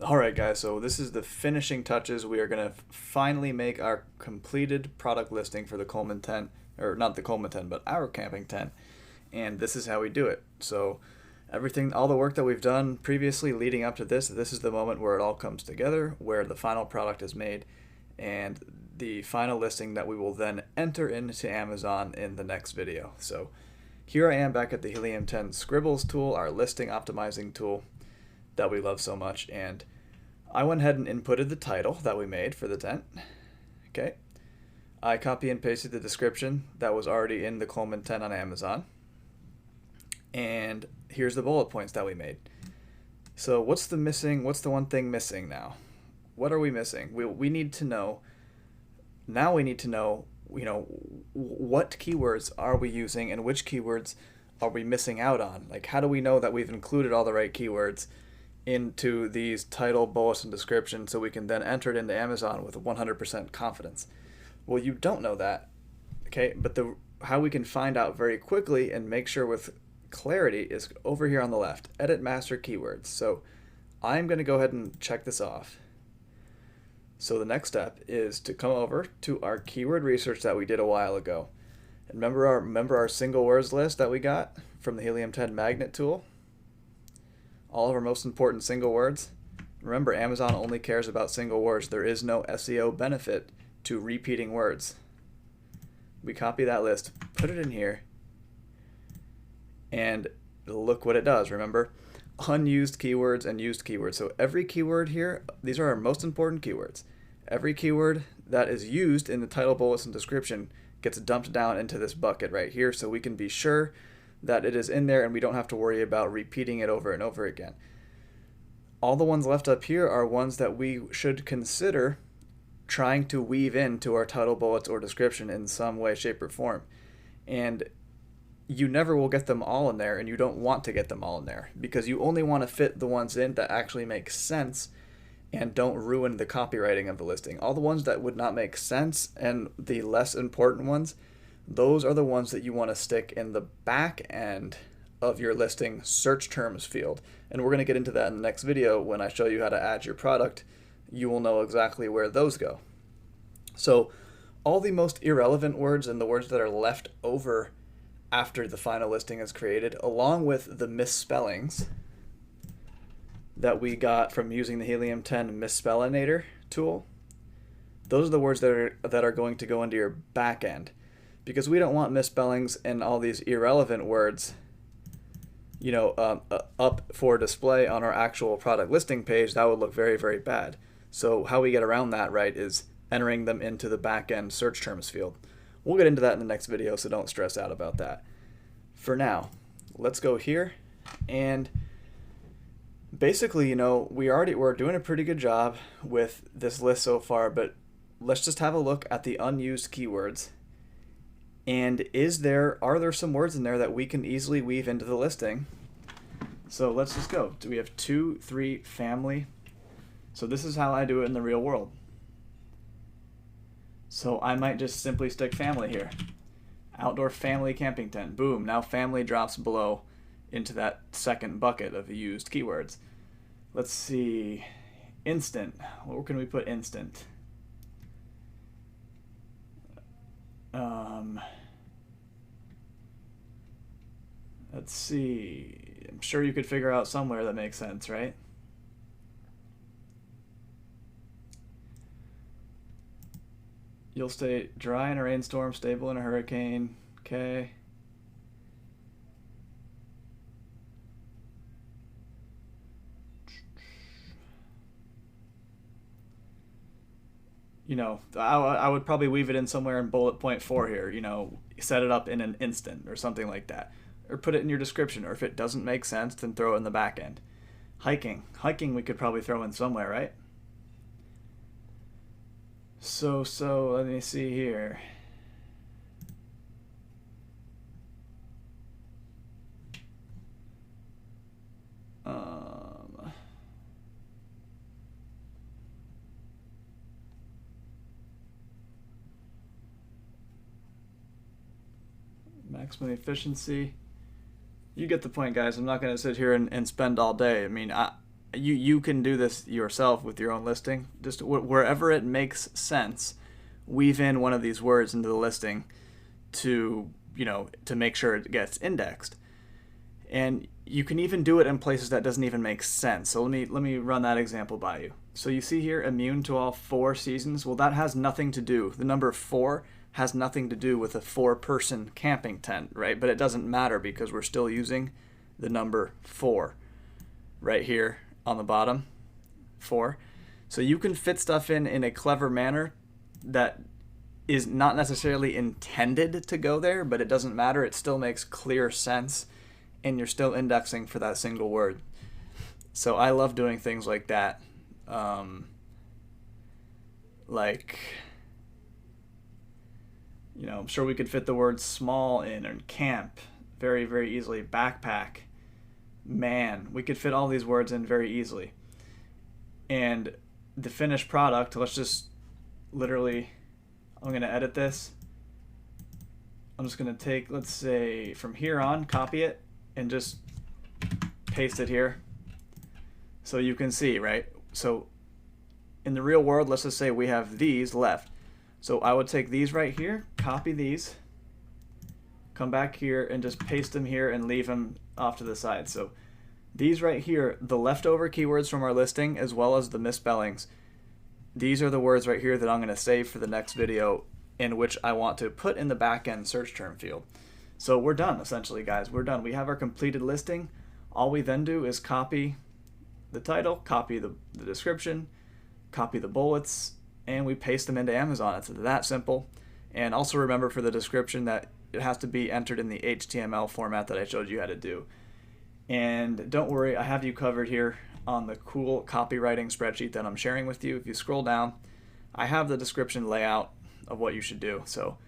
Alright guys, so this is the finishing touches. We are going to finally make our completed product listing for the Coleman tent, or not the Coleman tent, but our camping tent. And this is how we do it. So everything, all the work that we've done previously leading up to this is the moment where it all comes together, where the final product is made, and the final listing that we will then enter into Amazon in the next video. So here I am back at the Helium 10 Scribbles tool, our listing optimizing tool that we love so much, and I went ahead and inputted the title that we made for the tent. Okay, I copy and pasted the description that was already in the Coleman tent on Amazon, and here's the bullet points that we made. So what's the one thing missing now? What are we missing? We need to know, now we need to know, what keywords are we using and which keywords are we missing out on? Like, how do we know that we've included all the right keywords into these title, bullets, and description so we can then enter it into Amazon with 100% confidence? Well, you don't know that, okay? But how we can find out very quickly and make sure with clarity is over here on the left, edit master keywords. So I'm going to go ahead and check this off. So the next step is to come over to our keyword research that we did a while ago. And remember our single words list that we got from the Helium 10 magnet tool? All of our most important single words. Remember, Amazon only cares about single words. There is no SEO benefit to repeating words. We copy that list, put it in here, and look what it does. Remember, unused keywords and used keywords. So every keyword here, these are our most important keywords. Every keyword that is used in the title, bullets, and description gets dumped down into this bucket right here, so we can be sure that it is in there and we don't have to worry about repeating it over and over again. All the ones left up here are ones that we should consider trying to weave into our title, bullets, or description in some way, shape, or form. And you never will get them all in there, and you don't want to get them all in there because you only want to fit the ones in that actually make sense and don't ruin the copywriting of the listing. All the ones that would not make sense and the less important ones, those are the ones that you want to stick in the back end of your listing search terms field. And we're going to get into that in the next video. When I show you how to add your product, you will know exactly where those go. So all the most irrelevant words and the words that are left over after the final listing is created, along with the misspellings that we got from using the Helium 10 misspellinator tool, those are the words that are going to go into your back end. Because we don't want misspellings and all these irrelevant words, up for display on our actual product listing page. That would look very, very bad. So how we get around that, right, is entering them into the back end search terms field. We'll get into that in the next video, so don't stress out about that. For now, let's go here, and basically, we're doing a pretty good job with this list so far, but let's just have a look at the unused keywords. And are there some words in there that we can easily weave into the listing? So let's just go. Do we have 2, 3, family? So this is how I do it in the real world. So I might just simply stick family here. Outdoor family camping tent. Boom. Now family drops below into that second bucket of used keywords. Let's see. Instant. Where can we put instant? Let's see. I'm sure you could figure out somewhere that makes sense, right? You'll stay dry in a rainstorm, stable in a hurricane. Okay. I would probably weave it in somewhere in bullet point 4 here, set it up in an instant or something like that. Or put it in your description, or if it doesn't make sense, then throw it in the back end. Hiking we could probably throw in somewhere, right? So let me see here. Maximum efficiency. You get the point, guys. I'm not going to sit here and spend all day. I mean, you can do this yourself with your own listing. Just wherever it makes sense, weave in one of these words into the listing to, to make sure it gets indexed. And you can even do it in places that doesn't even make sense. So let me run that example by you. So you see here, immune to all 4 seasons. Well, that has nothing to do. The number 4 has nothing to do with a 4-person camping tent, right? But it doesn't matter because we're still using the number 4 right here on the bottom, 4. So you can fit stuff in a clever manner that is not necessarily intended to go there, but it doesn't matter. It still makes clear sense, and you're still indexing for that single word. So I love doing things like that. I'm sure we could fit the word small in, and camp very, very easily. Backpack, man, we could fit all these words in very easily. And the finished product, let's just literally, I'm going to edit this. I'm just going to take, let's say from here on, copy it and just paste it here. So you can see, right? So in the real world, let's just say we have these left. So I would take these right here, copy these, come back here and just paste them here and leave them off to the side. So these right here, the leftover keywords from our listing as well as the misspellings, these are the words right here that I'm going to save for the next video, in which I want to put in the back-end search term field. So we're done, essentially, guys. We're done. We have our completed listing. All we then do is copy the title, copy the description, copy the bullets, and we paste them into Amazon. It's that simple. And also remember for the description that it has to be entered in the HTML format that I showed you how to do. And don't worry, I have you covered here on the cool copywriting spreadsheet that I'm sharing with you. If you scroll down, I have the description layout of what you should do. So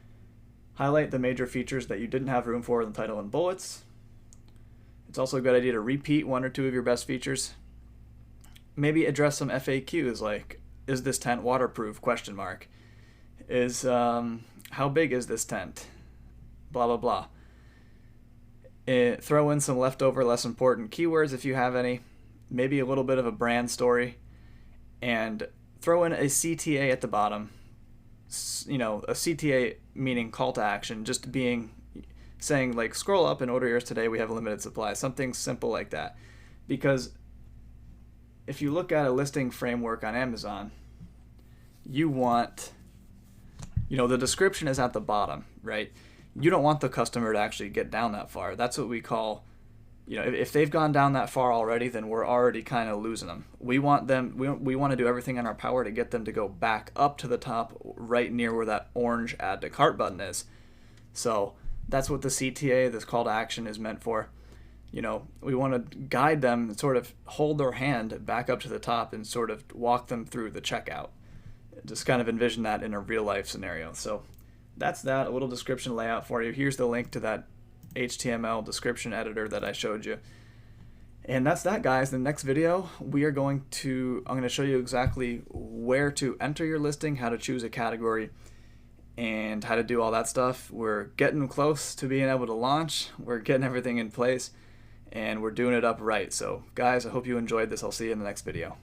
highlight the major features that you didn't have room for in the title and bullets. It's also a good idea to repeat 1 or 2 of your best features. Maybe address some FAQs like, is this tent waterproof? ? Is how big is this tent? Blah blah blah. Throw in some leftover less important keywords if you have any. Maybe a little bit of a brand story, and throw in a CTA at the bottom. A CTA meaning call to action, just saying like, scroll up and order yours today, we have a limited supply, something simple like that. Because if you look at a listing framework on Amazon, you want, the description is at the bottom, right? You don't want the customer to actually get down that far. That's what we call, if they've gone down that far already, then we're already kind of losing them. We want them, we want to do everything in our power to get them to go back up to the top, right near where that orange add to cart button is. So that's what the CTA, this call to action, is meant for. We want to guide them and sort of hold their hand back up to the top and sort of walk them through the checkout. Just kind of envision that in a real life scenario. So that's that, a little description layout for you. Here's the link to that HTML description editor that I showed you. And that's that, guys. In the next video, I'm going to show you exactly where to enter your listing, how to choose a category, and how to do all that stuff. We're getting close to being able to launch. We're getting everything in place, and we're doing it up right. So guys, I hope you enjoyed this. I'll see you in the next video.